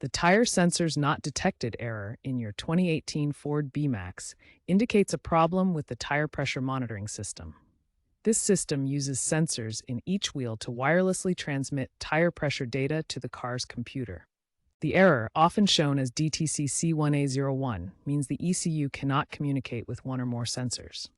The Tyre Sensors Not Detected error in your 2018 Ford B-Max indicates a problem with the tire pressure monitoring system. This system uses sensors in each wheel to wirelessly transmit tire pressure data to the car's computer. The error, often shown as DTC C1A01, means the ECU cannot communicate with one or more sensors.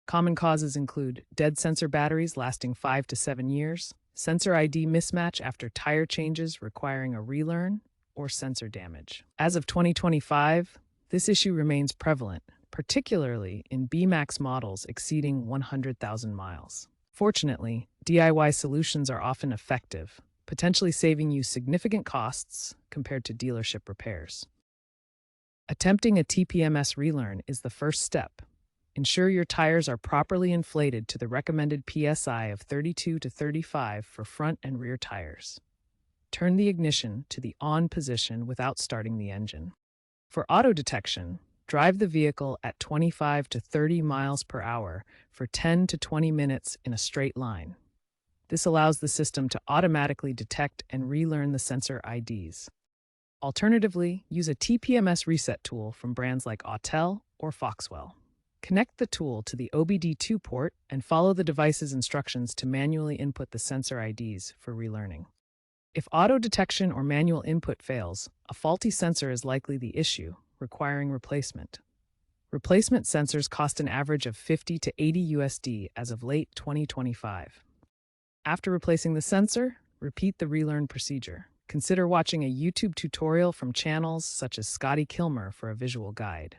Common causes include dead sensor batteries lasting 5 to 7 years, sensor ID mismatch after tire changes requiring a relearn, or sensor damage. As of 2025, this issue remains prevalent, particularly in B-Max models exceeding 100,000 miles. Fortunately, DIY solutions are often effective, potentially saving you significant costs compared to dealership repairs. Attempting a TPMS Relearn is the first step. Ensure your tires are properly inflated to the recommended PSI of 32 to 35 for front and rear tires. Turn the ignition to the on position without starting the engine. For auto detection, drive the vehicle at 25 to 30 miles per hour for 10 to 20 minutes in a straight line. This allows the system to automatically detect and relearn the sensor IDs. Alternatively, use a TPMS reset tool from brands like Autel or Foxwell. Connect the tool to the OBD2 port and follow the device's instructions to manually input the sensor IDs for relearning. If auto detection or manual input fails, a faulty sensor is likely the issue, requiring replacement. Replacement sensors cost an average of $50 to $80 USD as of late 2025. After replacing the sensor, repeat the relearn procedure. Consider watching a YouTube tutorial from channels such as Scotty Kilmer for a visual guide.